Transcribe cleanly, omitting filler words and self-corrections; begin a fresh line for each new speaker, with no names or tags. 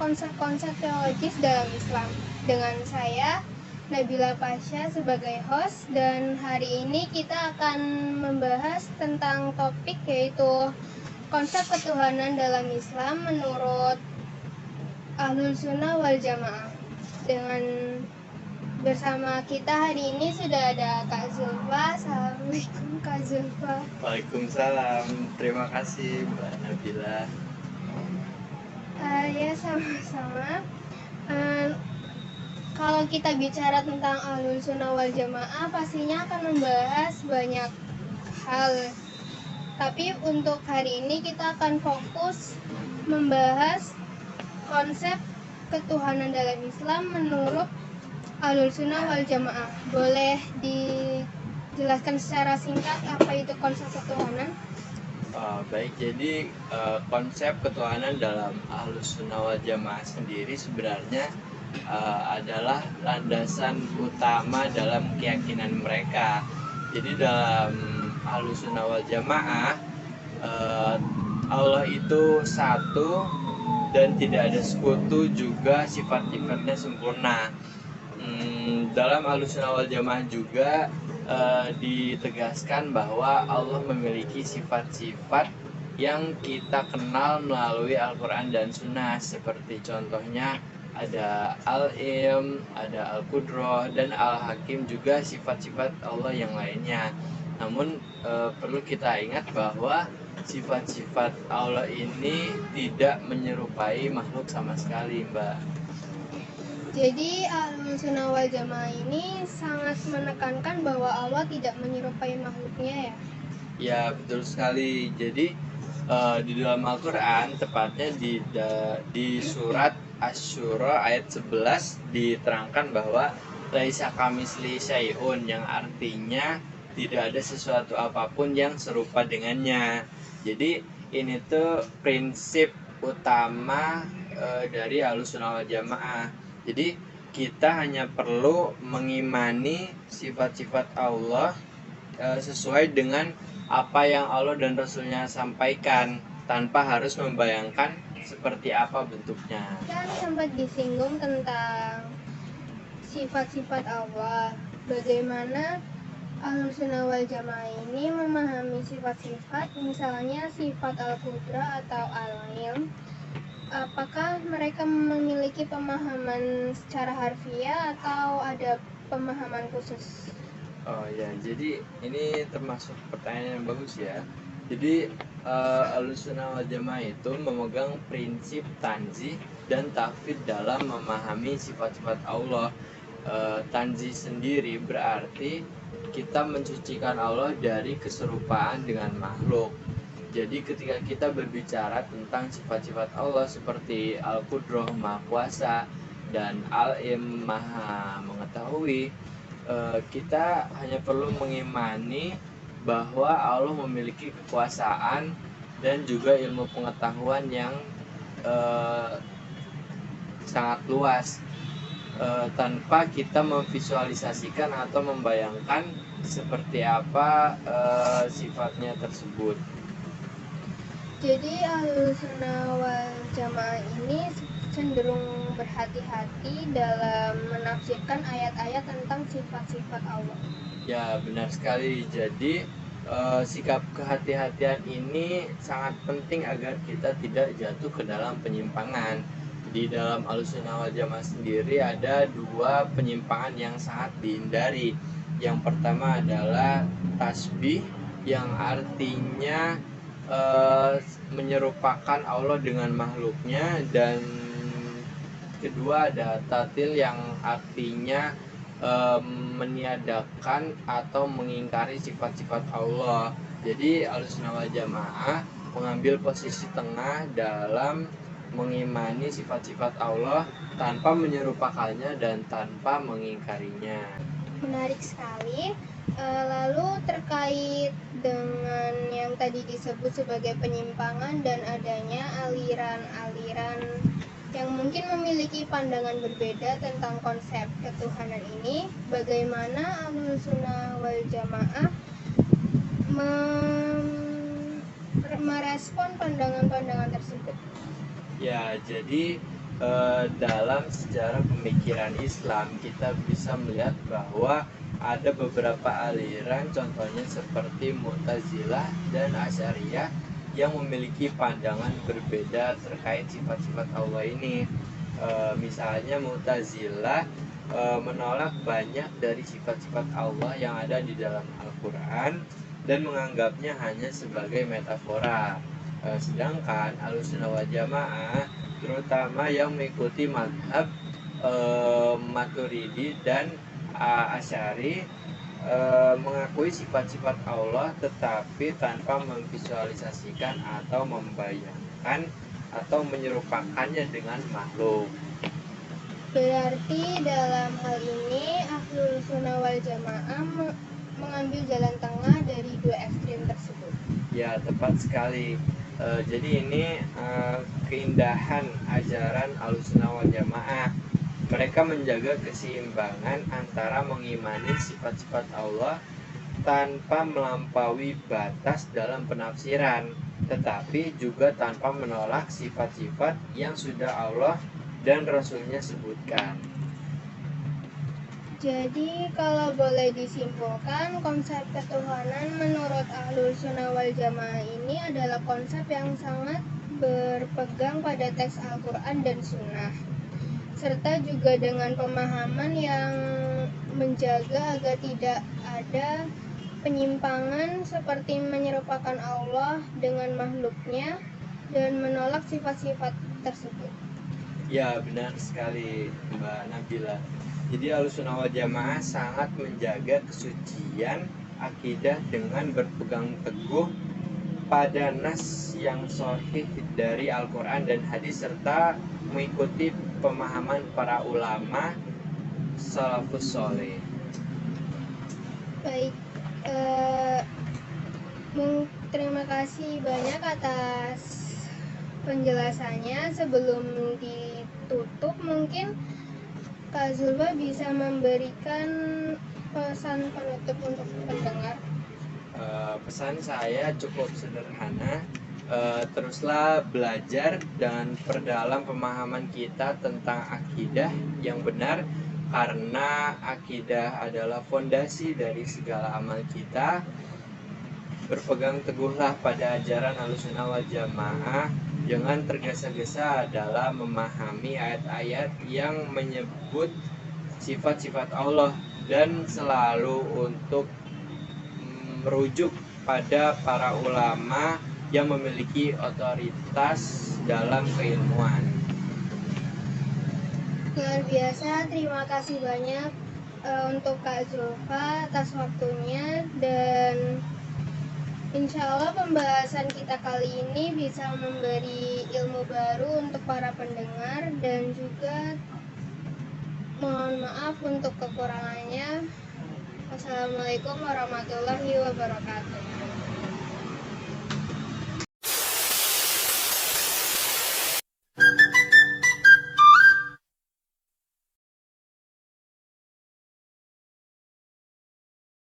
konsep-konsep teologis dalam Islam. Dengan saya, Nabila Pasha sebagai host, dan hari ini kita akan membahas tentang topik yaitu konsep ketuhanan dalam Islam menurut Ahlus Sunnah wal Jamaah. Dengan bersama kita hari ini sudah ada Kak Zulfa. Assalamualaikum Kak Zulfa.
Waalaikumsalam. Terima kasih Mbak Nabila.
Ya sama-sama. Kalau kita bicara tentang Ahlus Sunnah wal Jamaah pastinya akan membahas banyak hal. Tapi untuk hari ini kita akan fokus membahas konsep ketuhanan dalam Islam menurut Ahlus Sunnah wal Jamaah. Boleh dijelaskan secara singkat apa itu konsep ketuhanan?
Baik, jadi konsep ketuhanan dalam Ahlus Sunnah wal Jamaah sendiri sebenarnya adalah landasan utama dalam keyakinan mereka. Jadi dalam Ahlus Sunnah wal Jamaah Allah itu satu dan tidak ada sekutu, juga sifat-sifatnya sempurna. Dalam Ahlus Sunnah wal Jamaah juga ditegaskan bahwa Allah memiliki sifat-sifat yang kita kenal melalui Al-Quran dan Sunnah, seperti contohnya ada Al-Ilm, ada Al-Qudrah, dan Al-Hakim, juga sifat-sifat Allah yang lainnya. Namun perlu kita ingat bahwa sifat-sifat Allah ini tidak menyerupai makhluk sama sekali, Mbak.
Jadi Ahlus Sunnah wal Jamaah ini sangat menekankan bahwa Allah tidak menyerupai makhluknya ya?
Ya, betul sekali. Jadi di dalam Al-Quran, tepatnya di surat Asy-Syura ayat 11 diterangkan bahwa laisa kamitslihi syai'un, yang artinya tidak ada sesuatu apapun yang serupa dengannya. Jadi ini tuh prinsip utama dari Ahlus Sunnah wal Jamaah. Jadi kita hanya perlu mengimani sifat-sifat Allah sesuai dengan apa yang Allah dan Rasulnya sampaikan, tanpa harus membayangkan seperti apa bentuknya.
Kan sempat disinggung tentang sifat-sifat Allah. Bagaimana Ahlus Sunnah wal Jamaah ini memahami sifat-sifat, misalnya sifat Al-Qudrah atau Al-Ilm? Apakah mereka memiliki pemahaman secara harfiah atau ada pemahaman khusus?
Oh ya, jadi ini termasuk pertanyaan yang bagus ya. Jadi Ahlus Sunnah wal Jamaah itu memegang prinsip tanzih dan tafwid dalam memahami sifat-sifat Allah. Tanzih sendiri berarti kita mensucikan Allah dari keserupaan dengan makhluk. Jadi ketika kita berbicara tentang sifat-sifat Allah seperti Al-Qudrah, Maha Kuasa, dan Al-Ilm, Maha Mengetahui, kita hanya perlu mengimani bahwa Allah memiliki kekuasaan dan juga ilmu pengetahuan yang sangat luas, tanpa kita memvisualisasikan atau membayangkan seperti apa sifatnya tersebut.
Jadi Ahlus Sunnah wal Jamaah ini cenderung berhati-hati dalam menafsirkan ayat-ayat tentang sifat-sifat Allah.
Ya, benar sekali. Jadi sikap kehati-hatian ini sangat penting agar kita tidak jatuh ke dalam penyimpangan. Di dalam Ahlus Sunnah wal Jamaah sendiri ada dua penyimpangan yang sangat dihindari. Yang pertama adalah tasbih, yang artinya menyerupakan Allah dengan makhluknya, dan kedua ada tatil, yang artinya meniadakan atau mengingkari sifat-sifat Allah. Jadi Ahlus Sunnah wal Jamaah mengambil posisi tengah dalam mengimani sifat-sifat Allah tanpa menyerupakannya dan tanpa mengingkarinya.
Menarik sekali. Lalu terkait dengan yang tadi disebut sebagai penyimpangan dan adanya aliran-aliran yang mungkin memiliki pandangan berbeda tentang konsep ketuhanan ini, bagaimana Ahlus Sunnah wal Jamaah merespon pandangan-pandangan tersebut?
Ya, jadi dalam sejarah pemikiran Islam kita bisa melihat bahwa ada beberapa aliran, contohnya seperti Mu'tazilah dan Asy'ariyah, yang memiliki pandangan berbeda terkait sifat-sifat Allah ini. Misalnya Mu'tazilah menolak banyak dari sifat-sifat Allah yang ada di dalam Al-Quran dan menganggapnya hanya sebagai metafora. Sedangkan Ahlussunnah wal Jamaah, terutama yang mengikuti mazhab Maturidi dan Asy'ari, mengakui sifat-sifat Allah tetapi tanpa memvisualisasikan atau membayangkan atau menyerupakannya dengan makhluk.
Berarti dalam hal ini Ahlus Sunnah wal Jamaah mengambil jalan tengah dari dua ekstrim tersebut.
Ya, tepat sekali. Jadi ini keindahan ajaran Ahlussunnah wal Jamaah. Mereka menjaga keseimbangan antara mengimani sifat-sifat Allah tanpa melampaui batas dalam penafsiran, tetapi juga tanpa menolak sifat-sifat yang sudah Allah dan Rasulnya sebutkan.
Jadi kalau boleh disimpulkan, konsep ketuhanan menurut Ahlus Sunnah wal Jamaah ini adalah konsep yang sangat berpegang pada teks Al-Quran dan Sunnah, serta juga dengan pemahaman yang menjaga agar tidak ada penyimpangan seperti menyerupakan Allah dengan makhluknya dan menolak sifat-sifat tersebut.
Ya, benar sekali Mbak Nabila. Jadi Ahlussunnah wal Jamaah sangat menjaga kesucian akidah dengan berpegang teguh pada nas yang sahih dari Al-Quran dan hadis, serta mengikuti pemahaman para ulama salafus soleh.
Baik, terima kasih banyak atas penjelasannya. Sebelum ditutup, mungkin Kak Zulfa bisa memberikan pesan penutup untuk pendengar.
Pesan saya cukup sederhana. Teruslah belajar dan perdalam pemahaman kita tentang akidah yang benar, karena akidah adalah fondasi dari segala amal kita. Berpegang teguhlah pada ajaran Ahlussunnah wal Jamaah, jangan tergesa-gesa dalam memahami ayat-ayat yang menyebut sifat-sifat Allah, dan selalu untuk merujuk pada para ulama yang memiliki otoritas dalam keilmuan.
Luar biasa, terima kasih banyak untuk Kak Zulfa atas waktunya, dan insya Allah pembahasan kita kali ini bisa memberi ilmu baru untuk para pendengar, dan juga mohon maaf untuk kekurangannya. Wassalamualaikum warahmatullahi wabarakatuh.